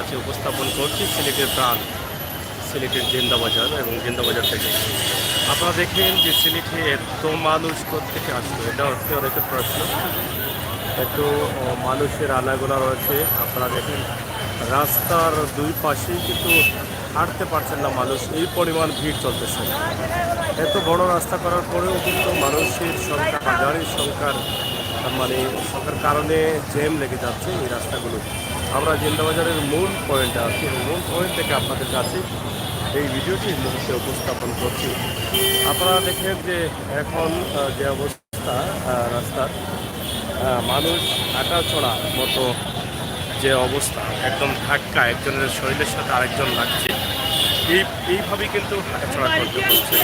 আছে উপস্থাপন করছি সিলেটের প্রাণ, সিলেটের জিন্দাবাজার এবং জিন্দাবাজার থেকে। আপনারা দেখেন যে সিলেটে এত মানুষ কোত্থেকে আসলো, এটা হচ্ছে অনেকের প্রশ্ন। এত মানুষের আনাগোনা রয়েছে। আপনারা দেখেন রাস্তার দুই পাশেই কিন্তু হাঁটতে পারছেন না মানুষ, এই পরিমাণ ভিড় চলতেছে। এত বড় রাস্তা করার পরেও কিন্তু মানুষের সংখ্যা, গাড়ির সংখ্যার সংখ্যার কারণে জ্যাম লেগে যাচ্ছে এই রাস্তাগুলো। আমরা জিন্দাবাজারের মূল পয়েন্টে আছি এবং মূল পয়েন্ট থেকে আপনাদের কাছে এই ভিডিওটি মুহূর্তে উপস্থাপন করছি। আপনারা দেখেন যে এখন যে অবস্থা রাস্তার, মানুষ হাঁটা চড়ার মতো যে অবস্থা, একদম ধাক্কা একজনের শরীরের সাথে আরেকজন লাগছে, এইভাবেই কিন্তু হাঁটাচড়া করতে হচ্ছে।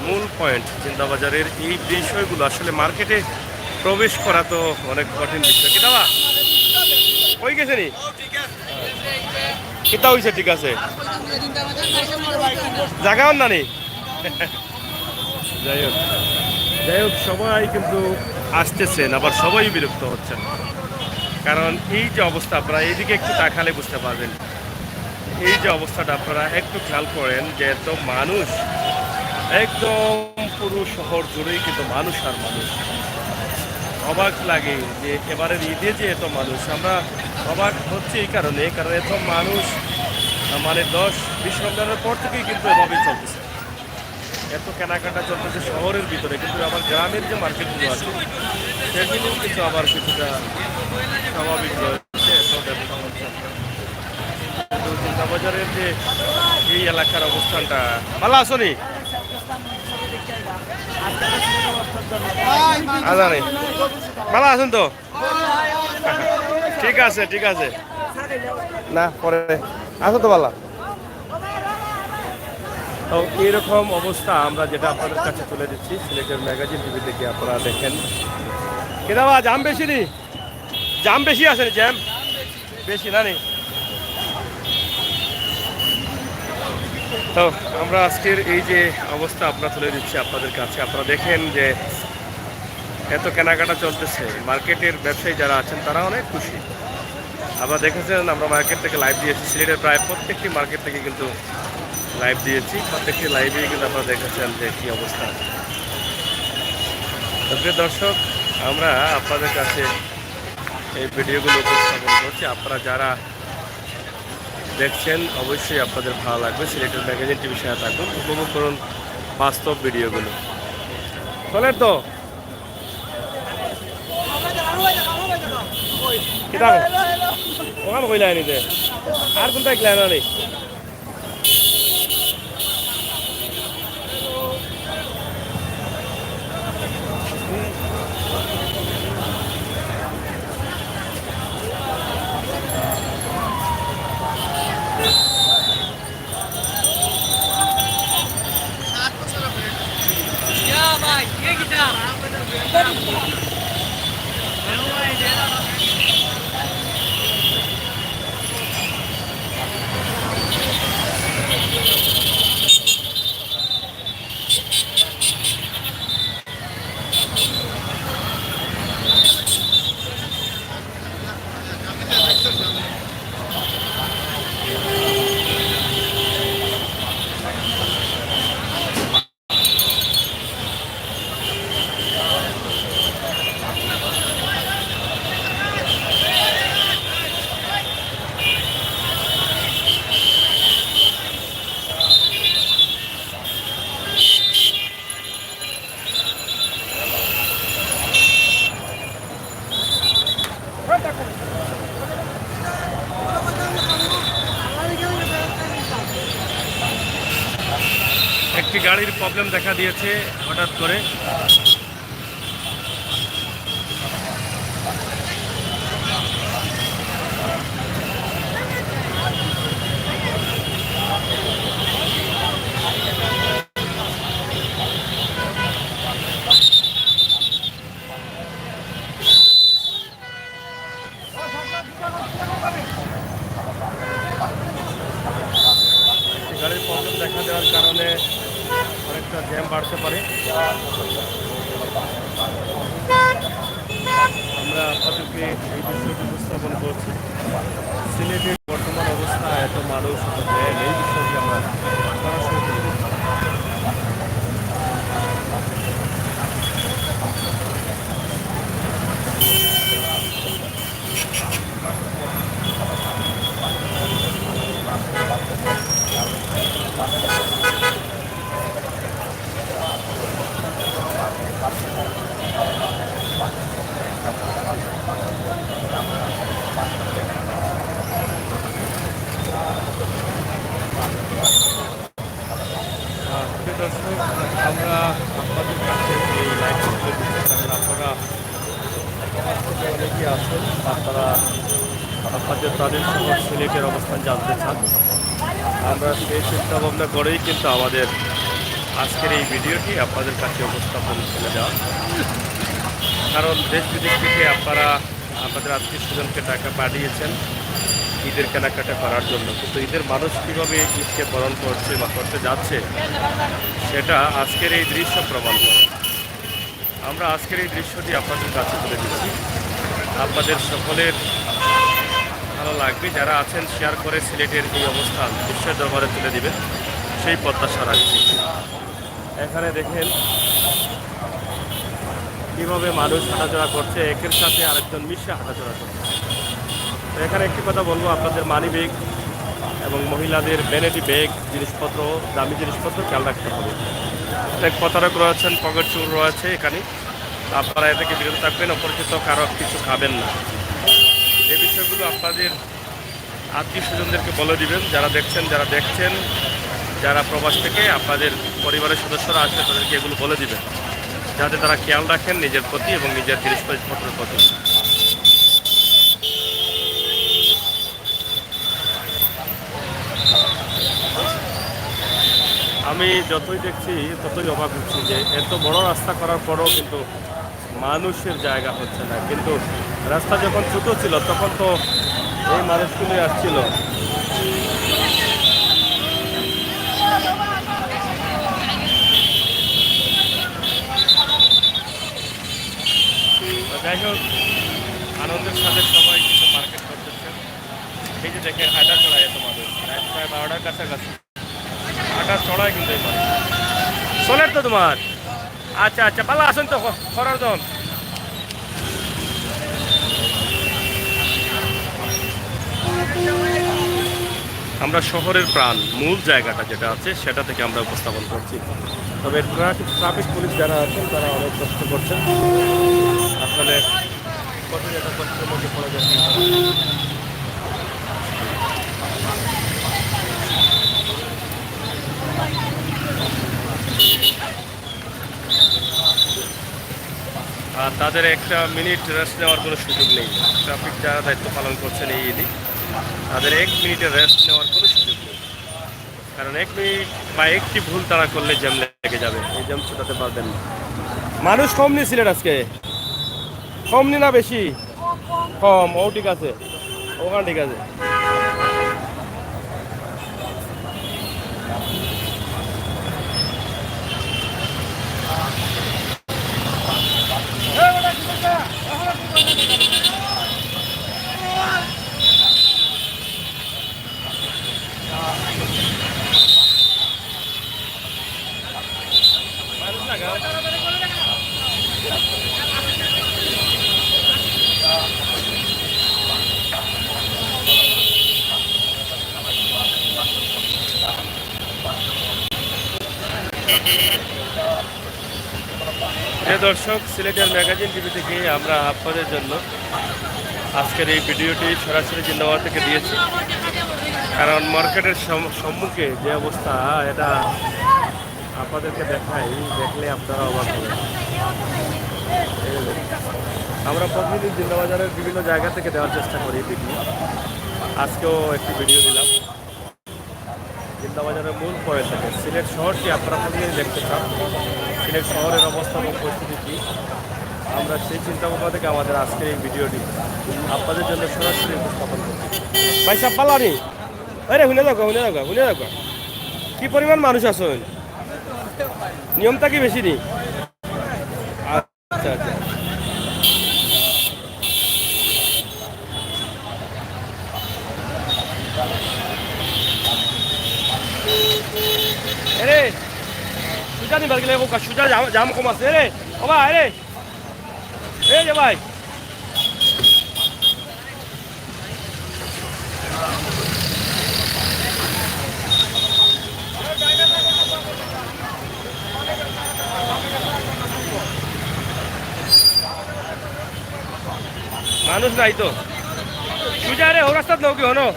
মূল পয়েন্ট জিন্দাবাজারের এই বিষয়গুলো আসলে মার্কেটে প্রবেশ করা তো অনেক কঠিন বিষয়। কিতা ওই গেছে নি কিতা হয়েছে? ঠিক আছে, জায়গাও না নেই। যাই হোক সবাই কিন্তু আসতেছেন, আবার সবাই বিরক্ত হচ্ছেন। কারণ এই যে অবস্থা, আপনারা এইদিকে একটু তাকালে বুঝতে পারবেন। এই যে অবস্থাটা আপনারা একটু খেয়াল করেন যে এত মানুষ, একদম পুরো শহর জুড়েই কিন্তু মানুষ আর মানুষ। অবাক লাগে যে এবারের ঈদে যে এত মানুষ, আমরা অবাক হচ্ছে এই কারণে, কারণ এত মানুষ 10-20 রমজানের পর থেকেই কিন্তু এভাবেই চলতেছে। এত কেনাকাটা চলতেছে শহরের ভিতরে, কিন্তু আবার গ্রামের যে মার্কেটগুলো আছে সেগুলো কিন্তু আবার কিছুটা স্বাভাবিক রয়েছে। জিন্দাবাজারের যে এই এলাকার অবস্থানটা ভালো আসনি ভালো আছেন তো? ঠিক আছে ঠিক আছে, না পরে আসো তো ভালো। তো এইরকম অবস্থা আমরা যেটা আপনাদের কাছে তুলে দিচ্ছি সিলেটের ম্যাগাজিন টিভি থেকে। আপনারা দেখেন কেনা বা জাম বেশি নি, জাম বেশি আছে নি, জ্যাম বেশি না নি। তো আমরা আজকের এই যে অবস্থা আমরা তুলে দিচ্ছি আপনাদের কাছে। আপনারা দেখেন যে এত কেনাকাটা চলতেছে, মার্কেটের ব্যবসায়ী যারা আছেন তারা অনেক খুশি। আপনারা দেখেছেন আমরা মার্কেট থেকে লাইভ দিয়েছি, সিলেটের প্রায় প্রত্যেকটি মার্কেট থেকে কিন্তু লাইভ দিয়েছি। প্রত্যেকটি লাইভেই কিন্তু আপনারা দেখেছেন যে কী অবস্থা। প্রিয় দর্শক, আমরা আপনাদের কাছে এই ভিডিওগুলো উপস্থাপন করছি। আপনারা যারা দেখছেন অবশ্যই আপনাদের ভালো লাগবে। সিলেটের ম্যাগাজিন টিভির সাথে থাকুন, উপভোগ করুন বাস্তব ভিডিওগুলো। চলেন তো ওখানে কইলা নিতে আর কোনটা ক্লাস নেই। একটি গাড়ির প্রবলেম দেখা দিয়েছে হঠাৎ করে। গাড়ির প্রবলেম দেখা দেওয়ার কারণে অনেকটা জ্যাম বাড়তে পারে। আমরা আপনাদেরকে এই বিষয়টি উপস্থাপন করছি। সিলেটের বর্তমান মানুষ দেন এই বিষয়টি আমরা সরাসরি তুলে ধরছি। দর্শক, আমরা আপনাদের কাছে এই লাইভটি তুলে দিচ্ছি, কারণ আপনারা অনেকেই আছেন, আপনারা আপনাদের প্রাণীর শহর সিলেটের অবস্থান জানতে চান। আমরা সেই চিন্তা ভাবনা করেই কিন্তু আমাদের আজকের এই ভিডিওটি আপনাদের কাছে উপস্থাপন করে দেওয়া। কারণ দেশ বিদেশ থেকে আপনারা আপনাদের আত্মীয় স্বজনকে টাকা পাঠিয়েছেন ঈদের কেনাকাটা করার জন্য, কিন্তু ঈদের মানুষ কীভাবে ঈদকে পালন করছে বা করতে যাচ্ছে সেটা আজকের এই দৃশ্য প্রমাণ করে। আমরা আজকের এই দৃশ্যটি আপনাদের কাছে তুলে দিচ্ছি, আপনাদের সকলের ভালো লাগবে। যারা আছেন শেয়ার করে সিলেটের এই অবস্থান বিশ্বের দরবারে তুলে দিবেন সেই প্রত্যাশা রাখছি। এখানে দেখেন কীভাবে মানুষ হাঁটাচলা করছে, একের সাথে আরেকজন মিশে হাঁটাচলা করছে। তো এখানে একটি কথা বলবো, আপনাদের মানি ব্যাগ এবং মহিলাদের ভ্যানিটি ব্যাগ, জিনিসপত্র, দামি জিনিসপত্র খেয়াল রাখতে হবে। অনেক প্রতারক রয়েছেন, পকেট চোর রয়েছে, এখানে আপনারা এ থেকে বিরত থাকবেন, অপরিচিত কারো কিছু খাবেন না। এই বিষয়গুলো আপনাদের আত্মীয় স্বজনদেরকে বলে দিবেন, যারা দেখছেন যারা প্রবাস থেকে আপনাদের পরিবারের সদস্যরা আসবে তাদেরকে এগুলো বলে দিবেন, যাতে তারা খেয়াল রাখেন নিজের প্রতি এবং নিজের জিনিসপত্রের প্রতি। আমি যতই দেখছি ততই অবাক হচ্ছি যে এত বড় রাস্তা করার পরেও কিন্তু মানুষের জায়গা হচ্ছে না। কিন্তু রাস্তা যখন ছোট ছিল তখন তো এই মানুষগুলোই আসছিল। যাই হোক, আনন্দের সাথে সবাই কিন্তু মার্কেট করতেছে। এই যে দেখে হাঁটা চড়ায় এত মানুষ, প্রায় 12টার কাছাকাছি হাঁটা চড়ায় কিন্তু এই মানুষ। সোলের তো তোমার আচ্ছা আচ্ছা পাল্লা আসেন তো খরার দন। আমরা শহরের প্রাণ মূল জায়গাটা যেটা আছে সেটা থেকে আমরা উপস্থাপন করছি। তবে ট্রাফিক পুলিশ যারা আছেন তারা অনেক কষ্ট করছেন, আসলে কঠিন একটা কষ্টের মধ্যে পড়ে যাচ্ছে। আর তাদের একটা মিনিট রেস্ট নেওয়ার কোনো সুযোগ নেই। ট্রাফিক যারা দায়িত্ব পালন করছেন এই ঈদে তাদের 1 মিনিটের রেস্ট নেওয়ার কোনো সুযোগ নেই, কারণ 1 মিনিট বা একটি ভুল তারা করলে জ্যাম লেগে যাবে, এই জ্যাম ছুটাতে পারবেন না। মানুষ কম নিয়েছিলেন আজকে, কম নি না বেশি? কম। ও ঠিক আছে, ওখানে ঠিক আছে। দর্শক, সিলেটের ম্যাগাজিন টিভি থেকে আমরা আপনাদের জন্য আজকের এই ভিডিওটি সরাসরি জিন্দাবাদ থেকে দিয়েছি, কারণ মার্কেটের সম্মুখে যে অবস্থা এটা আপনাদেরকে দেখাই, দেখলে আপনারা অবাক হবেন। আমরা প্রতিদিন জিন্দাবাজারের বিভিন্ন জায়গা থেকে দেওয়ার চেষ্টা করি ভিডিও, আজকেও একটি ভিডিও দিলাম জিন্দাবাজারের মূল পয়েন্ট থেকে। সিলেট শহরটি আপনারা প্রতিদিন দেখতে চান, সিলেট শহরের অবস্থা এবং পরিস্থিতি কী, আমরা সেই চিন্তাভাবনা থেকে আমাদের আজকের এই ভিডিওটি আপনাদের জন্য সরাসরি উপস্থাপন করছি। ভাই সাহেব পাল্লানি আরে শুনে থাকো কি পরিমাণ মানুষ আছেন, নিয়মটা কি বেশি নি? আচ্ছা আচ্ছা, সুজা নিবার গেলে সুজা জাম কম আছে রে ও ভাই রে এই যে ভাই মানুষ নাই তো সুজা রে ও রাস্তা নাও কি হনো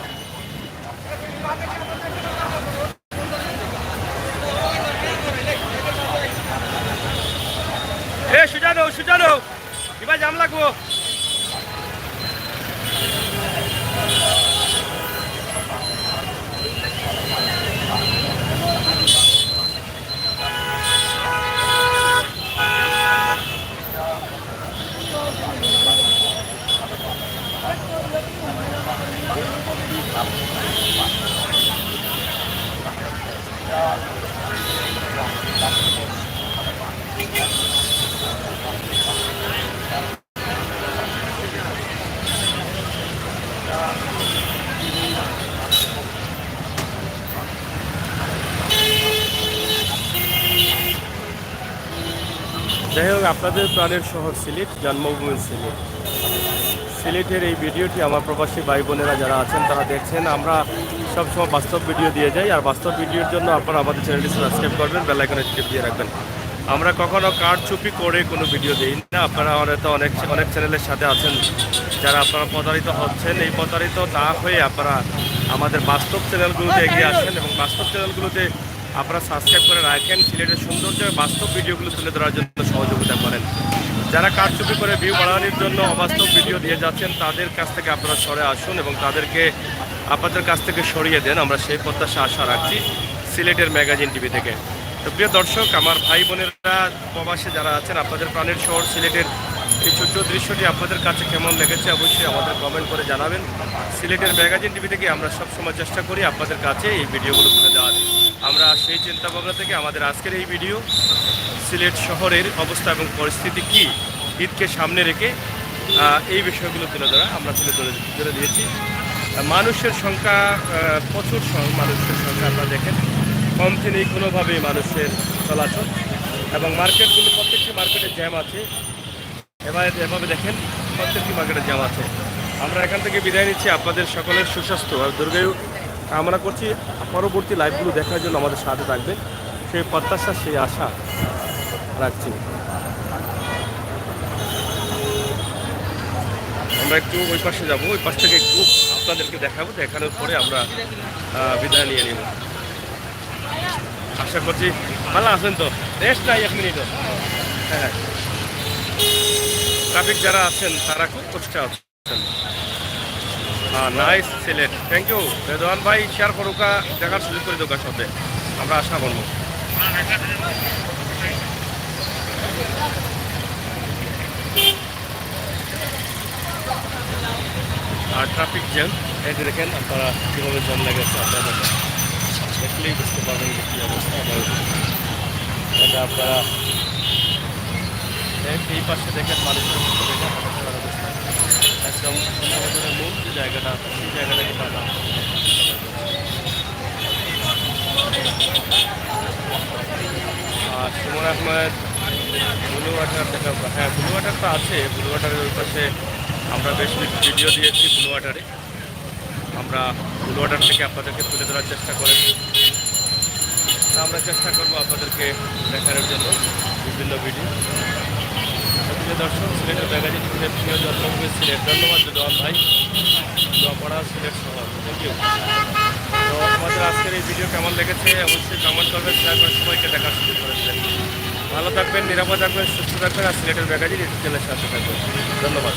এ সুজা নাও কিবা জাম লাগবো যাই হোক আপনাদের প্রাণের শহর সিলেট, জন্মভূমি সিলেট। সিলেটের এই ভিডিওটি আমার প্রবাসী ভাই বোনেরা যারা আছেন তারা দেখছেন। আমরা সবসময় বাস্তব ভিডিও দিয়ে যাই, আর বাস্তব ভিডিওর জন্য আপনারা আমাদের চ্যানেলটি সাবস্ক্রাইব করবেন, বেল আইকনে টিপ দিয়ে রাখবেন। আমরা কখনো কারচুপি করে কোনো ভিডিও দিই না। আপনারা হয়তো অনেক চ্যানেলের সাথে আছেন যারা আপনারা প্রতারিত হচ্ছেন। এই প্রতারিত না হয়ে আপনারা আমাদের বাস্তব চ্যানেলগুলোতে এগিয়ে আসেন এবং বাস্তব চ্যানেলগুলোতে আপনারা সাবস্ক্রাইব করে রাখেন। সিলেটের সৌন্দর্য বাস্তব ভিডিওগুলো তুলে ধরার জন্য সহযোগিতা করেন। যারা কারচুপি করে ভিউ বাড়ানোর জন্য অবাস্তব ভিডিও দিয়ে যাচ্ছেন তাদের কাছ থেকে আপনারা সরে আসুন এবং তাদেরকে আপনাদের কাছ থেকে সরিয়ে দেন। আমরা সেই প্রত্যাশা আশা রাখছি সিলেটের ম্যাগাজিন টিভি থেকে। তো প্রিয় দর্শক, আমার ভাই বোনেরা প্রবাসে যারা আছেন, আপনাদের প্রাণের শহর সিলেটের এই ছোট্ট দৃশ্যটি আপনাদের কাছে কেমন লেগেছে অবশ্যই আমাদের কমেন্ট করে জানাবেন। সিলেটের ম্যাগাজিন টিভি থেকে আমরা সবসময় চেষ্টা করি আপনাদের কাছে এই ভিডিওগুলো তুলে দেওয়ার। আমরা সেই চিন্তাভাবনা থেকে আমাদের আজকের এই ভিডিও সিলেট শহরের অবস্থা এবং পরিস্থিতি কী ঈদকে সামনে রেখে এই বিষয়গুলো তুলে ধরা আমরা তুলে দিয়েছি। মানুষের সংখ্যা প্রচুর মানুষের সংখ্যা আপনারা দেখেন, কমতি নেই কোনোভাবেই মানুষের চলাচল এবং মার্কেটগুলো প্রত্যেকটি মার্কেটে জ্যাম আছে। এভাবে দেখেন প্রত্যেকটি মার্কেটে জ্যাম আছে। আমরা এখান থেকে বিদায় নিচ্ছি। আপনাদের সকলের সুস্বাস্থ্য আর দীর্ঘায়ু কামনা করছি। পরবর্তী লাইভগুলো দেখার জন্য আমাদের সাথে থাকবেন সেই প্রত্যাশা, সেই আশা রাখছি। আমরা একটু ওই পাশে যাবো, ওই পাশ থেকে একটু আপনাদেরকে দেখাবো, দেখানোর পরে আমরা বিদায় নিয়ে নিব। আশা করছি ভালো আছেন তো, রেস্ট নাই 1 মিনিটও। হ্যাঁ, ট্রাফিক যারা আছেন তারা খুব কষ্টে আছেন। Nice Sylhet, thank you Redwan ভাই। শেয়ার করুকা, দেখার সুযোগ করে দোকান সাথে আমরা আশা করবো। আর ট্রাফিক জ্যাম এই দেখেন আপনারা কীভাবে জ্যাম লেগেছে, আপনারা দেখলেই বুঝতে পারবেন যে কী অবস্থা। এটা আপনারা এই পাশে দেখেন মানুষের দেখেন অবস্থা একদম মূল যে জায়গাটা, সেই জায়গাটা কিন্তু আমরা সুমন আহমেদ ব্লু ওয়াটার দেখা। হ্যাঁ, ব্লু ওয়াটার তো আছে, ব্লু ওয়াটারের ওই পাশে আমরা বেশ ভিডিও দিয়েছি। ব্লু ওয়াটারে আমরা ব্লু ওয়াটার থেকে আপনাদেরকে তুলে ধরার চেষ্টা করেন। আমরা চেষ্টা করবো আপনাদেরকে দেখানোর জন্য বিভিন্ন ভিডিও। দর্শক, সিলেটের ম্যাগাজিন টিভির প্রিয় জন্মভূমি সিলেট। ধন্যবাদ রেদওয়ান ভাই, দোয়াপাড়া সিলেট শহর, থ্যাংক ইউ। তো আমাদের আজকের এই ভিডিও কেমন লেগেছে অবশ্যই কমেন্ট করবেন, শেয়ার করে সবাইকে দেখার সুযোগ করে দেবেন। ভালো থাকবেন, নিরাপদ থাকবেন, সুস্থ থাকবেন আর সিলেটের ম্যাগাজিন ইউটিউব চ্যানেলের সাথে থাকবেন। ধন্যবাদ।